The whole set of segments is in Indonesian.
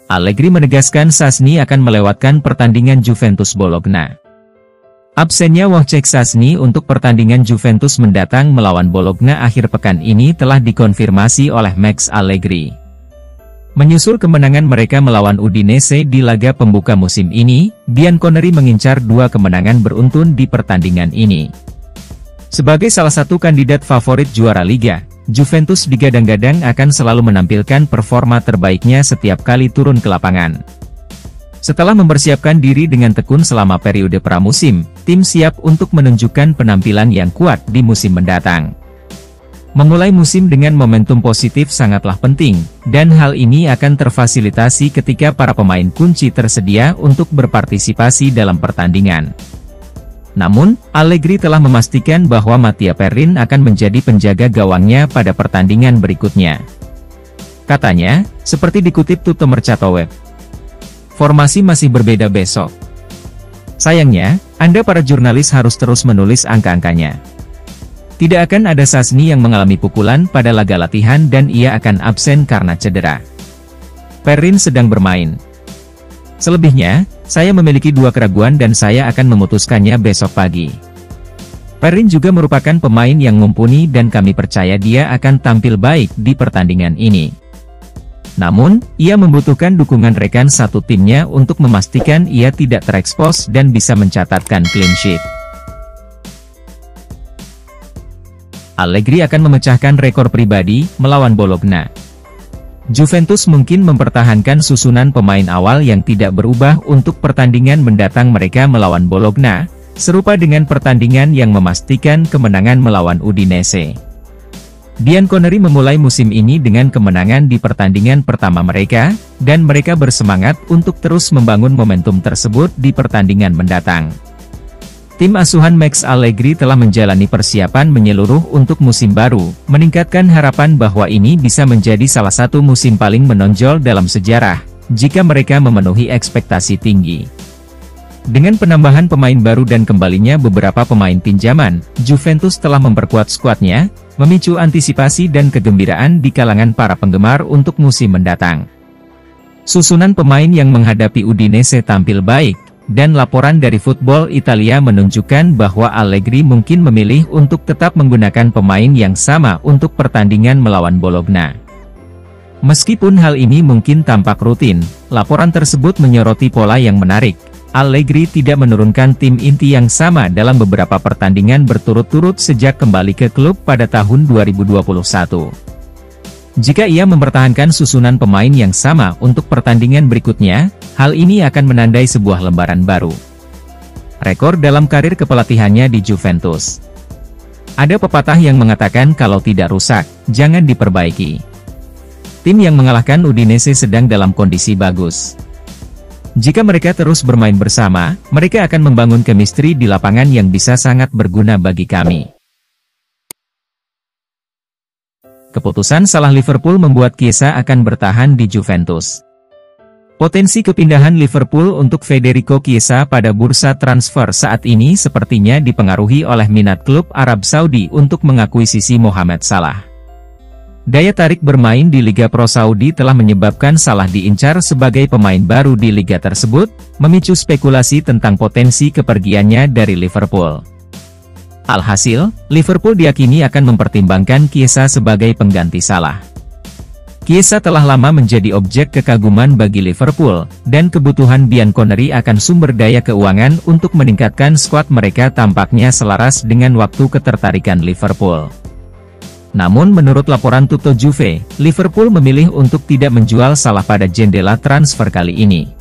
Allegri menegaskan Szczęsny akan melewatkan pertandingan Juventus Bologna. Absennya Wojciech Szczęsny untuk pertandingan Juventus mendatang melawan Bologna akhir pekan ini telah dikonfirmasi oleh Max Allegri. Menyusul kemenangan mereka melawan Udinese di laga pembuka musim ini, Bianconeri mengincar 2 kemenangan beruntun di pertandingan ini. Sebagai salah satu kandidat favorit juara Liga, Juventus digadang-gadang akan selalu menampilkan performa terbaiknya setiap kali turun ke lapangan. Setelah mempersiapkan diri dengan tekun selama periode pramusim, tim siap untuk menunjukkan penampilan yang kuat di musim mendatang. Memulai musim dengan momentum positif sangatlah penting, dan hal ini akan terfasilitasi ketika para pemain kunci tersedia untuk berpartisipasi dalam pertandingan. Namun, Allegri telah memastikan bahwa Mattia Perin akan menjadi penjaga gawangnya pada pertandingan berikutnya. Katanya, seperti dikutip Tutto Mercato Web, formasi masih berbeda besok. Sayangnya, Anda para jurnalis harus terus menulis angka-angkanya. Tidak akan ada Szczęsny yang mengalami pukulan pada laga latihan dan ia akan absen karena cedera. Perin sedang bermain. Selebihnya, saya memiliki 2 keraguan dan saya akan memutuskannya besok pagi. Perin juga merupakan pemain yang mumpuni dan kami percaya dia akan tampil baik di pertandingan ini. Namun, ia membutuhkan dukungan rekan satu timnya untuk memastikan ia tidak terekspos dan bisa mencatatkan clean sheet. Allegri akan memecahkan rekor pribadi melawan Bologna. Juventus mungkin mempertahankan susunan pemain awal yang tidak berubah untuk pertandingan mendatang mereka melawan Bologna, serupa dengan pertandingan yang memastikan kemenangan melawan Udinese. Bianconeri memulai musim ini dengan kemenangan di pertandingan pertama mereka, dan mereka bersemangat untuk terus membangun momentum tersebut di pertandingan mendatang. Tim asuhan Max Allegri telah menjalani persiapan menyeluruh untuk musim baru, meningkatkan harapan bahwa ini bisa menjadi salah satu musim paling menonjol dalam sejarah, jika mereka memenuhi ekspektasi tinggi. Dengan penambahan pemain baru dan kembalinya beberapa pemain pinjaman, Juventus telah memperkuat skuadnya, memicu antisipasi dan kegembiraan di kalangan para penggemar untuk musim mendatang. Susunan pemain yang menghadapi Udinese tampil baik, dan laporan dari Football Italia menunjukkan bahwa Allegri mungkin memilih untuk tetap menggunakan pemain yang sama untuk pertandingan melawan Bologna. Meskipun hal ini mungkin tampak rutin, laporan tersebut menyoroti pola yang menarik. Allegri tidak menurunkan tim inti yang sama dalam beberapa pertandingan berturut-turut sejak kembali ke klub pada tahun 2021. Jika ia mempertahankan susunan pemain yang sama untuk pertandingan berikutnya, hal ini akan menandai sebuah lembaran baru. Rekor dalam karir kepelatihannya di Juventus. Ada pepatah yang mengatakan kalau tidak rusak, jangan diperbaiki. Tim yang mengalahkan Udinese sedang dalam kondisi bagus. Jika mereka terus bermain bersama, mereka akan membangun chemistry di lapangan yang bisa sangat berguna bagi kami. Keputusan salah Liverpool membuat Chiesa akan bertahan di Juventus. Potensi kepindahan Liverpool untuk Federico Chiesa pada bursa transfer saat ini sepertinya dipengaruhi oleh minat klub Arab Saudi untuk mengakuisisi Mohamed Salah. Daya tarik bermain di Liga Pro Saudi telah menyebabkan Salah diincar sebagai pemain baru di liga tersebut, memicu spekulasi tentang potensi kepergiannya dari Liverpool. Alhasil, Liverpool diyakini akan mempertimbangkan Chiesa sebagai pengganti Salah. Chiesa telah lama menjadi objek kekaguman bagi Liverpool, dan kebutuhan Bianconeri akan sumber daya keuangan untuk meningkatkan skuad mereka tampaknya selaras dengan waktu ketertarikan Liverpool. Namun menurut laporan Tutto Juve, Liverpool memilih untuk tidak menjual Salah pada jendela transfer kali ini.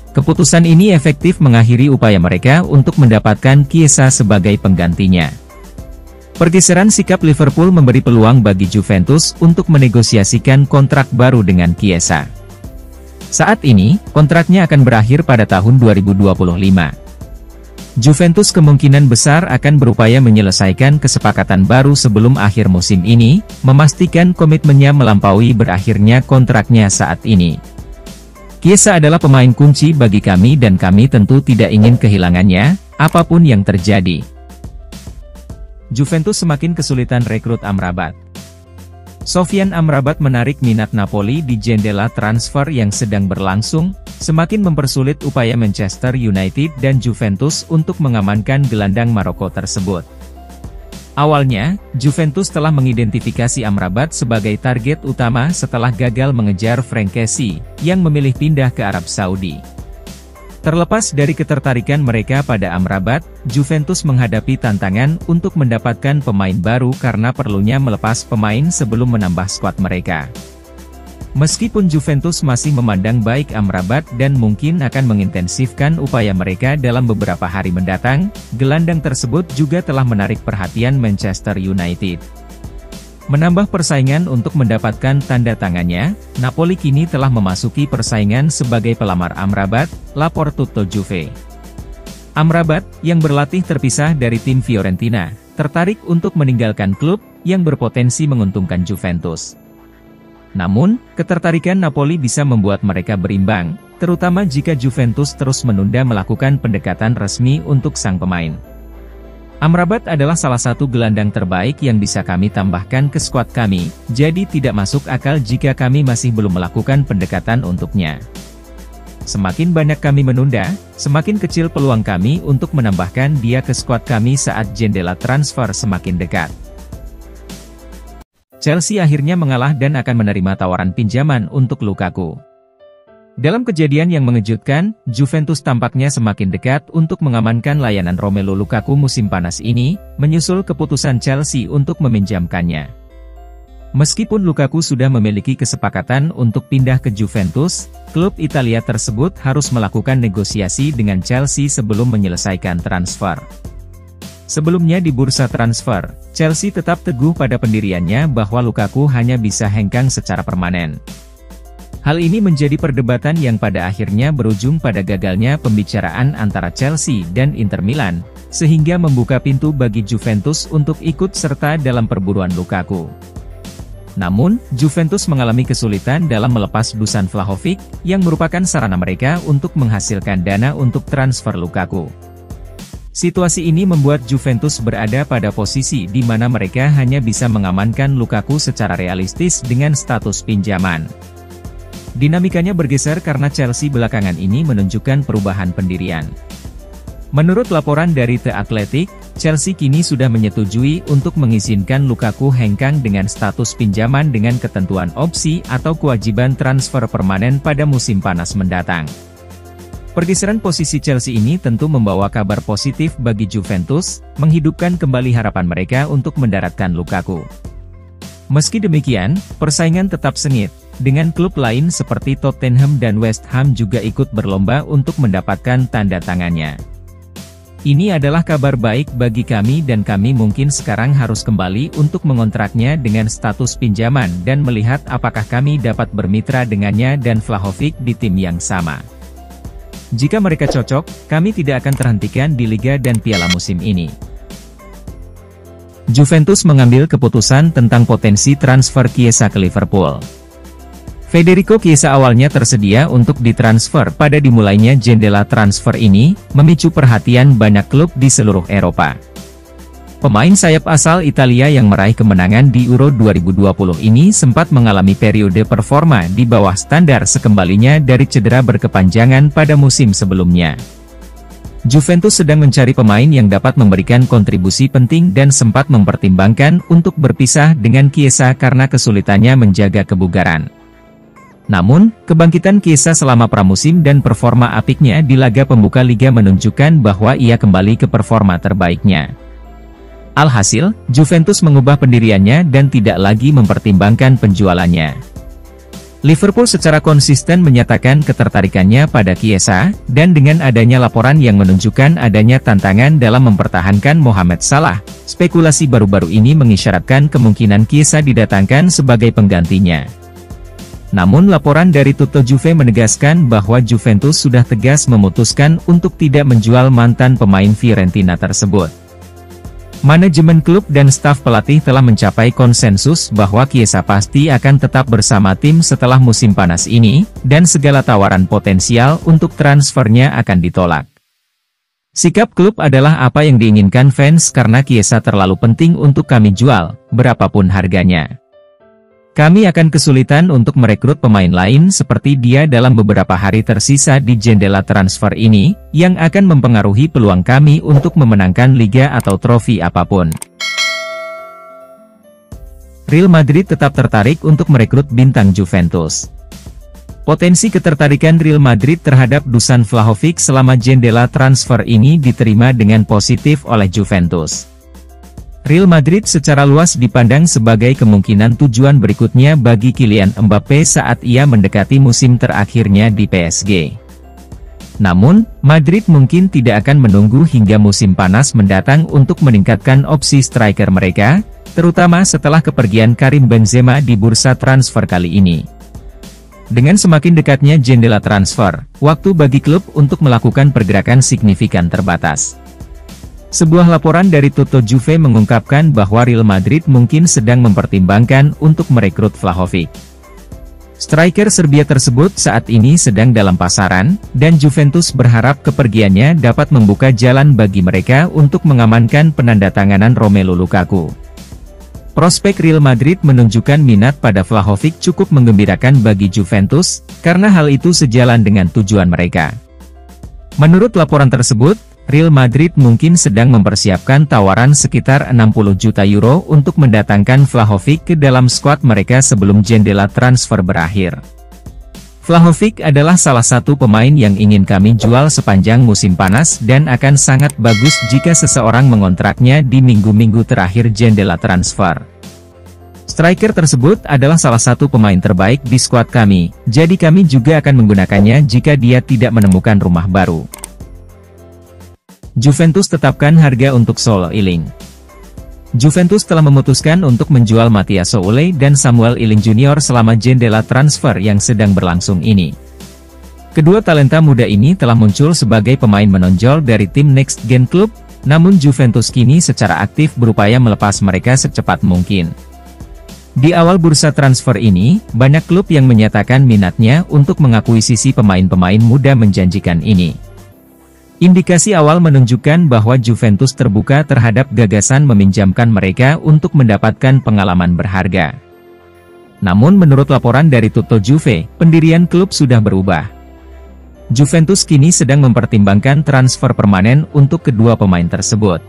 Keputusan ini efektif mengakhiri upaya mereka untuk mendapatkan Chiesa sebagai penggantinya. Pergeseran sikap Liverpool memberi peluang bagi Juventus untuk menegosiasikan kontrak baru dengan Chiesa. Saat ini, kontraknya akan berakhir pada tahun 2025. Juventus kemungkinan besar akan berupaya menyelesaikan kesepakatan baru sebelum akhir musim ini, memastikan komitmennya melampaui berakhirnya kontraknya saat ini. Chiesa adalah pemain kunci bagi kami dan kami tentu tidak ingin kehilangannya, apapun yang terjadi. Juventus semakin kesulitan rekrut Amrabat. Sofyan Amrabat menarik minat Napoli di jendela transfer yang sedang berlangsung, semakin mempersulit upaya Manchester United dan Juventus untuk mengamankan gelandang Maroko tersebut. Awalnya, Juventus telah mengidentifikasi Amrabat sebagai target utama setelah gagal mengejar Franck Kessie, yang memilih pindah ke Arab Saudi. Terlepas dari ketertarikan mereka pada Amrabat, Juventus menghadapi tantangan untuk mendapatkan pemain baru karena perlunya melepas pemain sebelum menambah skuad mereka. Meskipun Juventus masih memandang baik Amrabat dan mungkin akan mengintensifkan upaya mereka dalam beberapa hari mendatang, gelandang tersebut juga telah menarik perhatian Manchester United. Menambah persaingan untuk mendapatkan tanda tangannya, Napoli kini telah memasuki persaingan sebagai pelamar Amrabat, lapor Tutto Juve. Amrabat, yang berlatih terpisah dari tim Fiorentina, tertarik untuk meninggalkan klub yang berpotensi menguntungkan Juventus. Namun, ketertarikan Napoli bisa membuat mereka berimbang, terutama jika Juventus terus menunda melakukan pendekatan resmi untuk sang pemain. Amrabat adalah salah satu gelandang terbaik yang bisa kami tambahkan ke skuad kami, jadi tidak masuk akal jika kami masih belum melakukan pendekatan untuknya. Semakin banyak kami menunda, semakin kecil peluang kami untuk menambahkan dia ke skuad kami saat jendela transfer semakin dekat. Chelsea akhirnya mengalah dan akan menerima tawaran pinjaman untuk Lukaku. Dalam kejadian yang mengejutkan, Juventus tampaknya semakin dekat untuk mengamankan layanan Romelu Lukaku musim panas ini, menyusul keputusan Chelsea untuk meminjamkannya. Meskipun Lukaku sudah memiliki kesepakatan untuk pindah ke Juventus, klub Italia tersebut harus melakukan negosiasi dengan Chelsea sebelum menyelesaikan transfer. Sebelumnya di bursa transfer, Chelsea tetap teguh pada pendiriannya bahwa Lukaku hanya bisa hengkang secara permanen. Hal ini menjadi perdebatan yang pada akhirnya berujung pada gagalnya pembicaraan antara Chelsea dan Inter Milan, sehingga membuka pintu bagi Juventus untuk ikut serta dalam perburuan Lukaku. Namun, Juventus mengalami kesulitan dalam melepas Dusan Vlahovic, yang merupakan sarana mereka untuk menghasilkan dana untuk transfer Lukaku. Situasi ini membuat Juventus berada pada posisi di mana mereka hanya bisa mengamankan Lukaku secara realistis dengan status pinjaman. Dinamikanya bergeser karena Chelsea belakangan ini menunjukkan perubahan pendirian. Menurut laporan dari The Athletic, Chelsea kini sudah menyetujui untuk mengizinkan Lukaku hengkang dengan status pinjaman dengan ketentuan opsi atau kewajiban transfer permanen pada musim panas mendatang. Pergeseran posisi Chelsea ini tentu membawa kabar positif bagi Juventus, menghidupkan kembali harapan mereka untuk mendaratkan Lukaku. Meski demikian, persaingan tetap sengit, dengan klub lain seperti Tottenham dan West Ham juga ikut berlomba untuk mendapatkan tanda tangannya. Ini adalah kabar baik bagi kami dan kami mungkin sekarang harus kembali untuk mengontraknya dengan status pinjaman dan melihat apakah kami dapat bermitra dengannya dan Vlahovic di tim yang sama. Jika mereka cocok, kami tidak akan terhentikan di Liga dan Piala musim ini. Juventus mengambil keputusan tentang potensi transfer Chiesa ke Liverpool. Federico Chiesa awalnya tersedia untuk ditransfer pada dimulainya jendela transfer ini, memicu perhatian banyak klub di seluruh Eropa. Pemain sayap asal Italia yang meraih kemenangan di Euro 2020 ini sempat mengalami periode performa di bawah standar sekembalinya dari cedera berkepanjangan pada musim sebelumnya. Juventus sedang mencari pemain yang dapat memberikan kontribusi penting dan sempat mempertimbangkan untuk berpisah dengan Chiesa karena kesulitannya menjaga kebugaran. Namun, kebangkitan Chiesa selama pramusim dan performa apiknya di laga pembuka liga menunjukkan bahwa ia kembali ke performa terbaiknya. Alhasil, Juventus mengubah pendiriannya dan tidak lagi mempertimbangkan penjualannya. Liverpool secara konsisten menyatakan ketertarikannya pada Chiesa, dan dengan adanya laporan yang menunjukkan adanya tantangan dalam mempertahankan Mohamed Salah, spekulasi baru-baru ini mengisyaratkan kemungkinan Chiesa didatangkan sebagai penggantinya. Namun laporan dari Tutto Juve menegaskan bahwa Juventus sudah tegas memutuskan untuk tidak menjual mantan pemain Fiorentina tersebut. Manajemen klub dan staf pelatih telah mencapai konsensus bahwa Chiesa pasti akan tetap bersama tim setelah musim panas ini, dan segala tawaran potensial untuk transfernya akan ditolak. Sikap klub adalah apa yang diinginkan fans karena Chiesa terlalu penting untuk kami jual, berapapun harganya. Kami akan kesulitan untuk merekrut pemain lain seperti dia dalam beberapa hari tersisa di jendela transfer ini, yang akan mempengaruhi peluang kami untuk memenangkan liga atau trofi apapun. Real Madrid tetap tertarik untuk merekrut bintang Juventus. Potensi ketertarikan Real Madrid terhadap Dusan Vlahovic selama jendela transfer ini diterima dengan positif oleh Juventus. Real Madrid secara luas dipandang sebagai kemungkinan tujuan berikutnya bagi Kylian Mbappe saat ia mendekati musim terakhirnya di PSG. Namun, Madrid mungkin tidak akan menunggu hingga musim panas mendatang untuk meningkatkan opsi striker mereka, terutama setelah kepergian Karim Benzema di bursa transfer kali ini. Dengan semakin dekatnya jendela transfer, waktu bagi klub untuk melakukan pergerakan signifikan terbatas. Sebuah laporan dari Tutto Juve mengungkapkan bahwa Real Madrid mungkin sedang mempertimbangkan untuk merekrut Vlahovic. Striker Serbia tersebut saat ini sedang dalam pasaran, dan Juventus berharap kepergiannya dapat membuka jalan bagi mereka untuk mengamankan penandatanganan Romelu Lukaku. Prospek Real Madrid menunjukkan minat pada Vlahovic cukup menggembirakan bagi Juventus, karena hal itu sejalan dengan tujuan mereka. Menurut laporan tersebut, Real Madrid mungkin sedang mempersiapkan tawaran sekitar 60 juta euro untuk mendatangkan Vlahovic ke dalam skuad mereka sebelum jendela transfer berakhir. Vlahovic adalah salah satu pemain yang ingin kami jual sepanjang musim panas dan akan sangat bagus jika seseorang mengontraknya di minggu-minggu terakhir jendela transfer. Striker tersebut adalah salah satu pemain terbaik di skuad kami, jadi kami juga akan menggunakannya jika dia tidak menemukan rumah baru. Juventus tetapkan harga untuk Saul Iling. Juventus telah memutuskan untuk menjual Matthias Soulé dan Samuel Iling Jr. selama jendela transfer yang sedang berlangsung ini. Kedua talenta muda ini telah muncul sebagai pemain menonjol dari tim Next Gen Club, namun Juventus kini secara aktif berupaya melepas mereka secepat mungkin. Di awal bursa transfer ini, banyak klub yang menyatakan minatnya untuk mengakuisisi pemain-pemain muda menjanjikan ini. Indikasi awal menunjukkan bahwa Juventus terbuka terhadap gagasan meminjamkan mereka untuk mendapatkan pengalaman berharga. Namun menurut laporan dari Tutto Juve, pendirian klub sudah berubah. Juventus kini sedang mempertimbangkan transfer permanen untuk kedua pemain tersebut.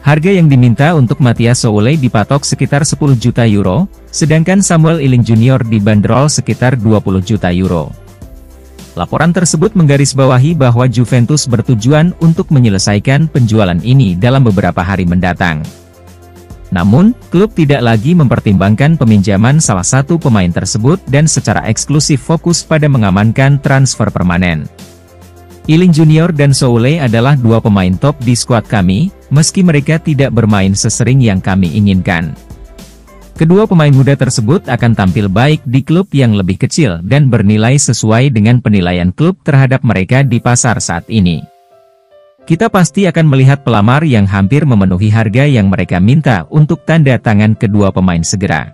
Harga yang diminta untuk Matthias Soulé dipatok sekitar 10 juta euro, sedangkan Samuel Iling Jr. dibanderol sekitar 20 juta euro. Laporan tersebut menggarisbawahi bahwa Juventus bertujuan untuk menyelesaikan penjualan ini dalam beberapa hari mendatang. Namun, klub tidak lagi mempertimbangkan peminjaman salah satu pemain tersebut dan secara eksklusif fokus pada mengamankan transfer permanen. Iling Jr. dan Soulé adalah dua pemain top di skuad kami, meski mereka tidak bermain sesering yang kami inginkan. Kedua pemain muda tersebut akan tampil baik di klub yang lebih kecil dan bernilai sesuai dengan penilaian klub terhadap mereka di pasar saat ini. Kita pasti akan melihat pelamar yang hampir memenuhi harga yang mereka minta untuk tanda tangan kedua pemain segera.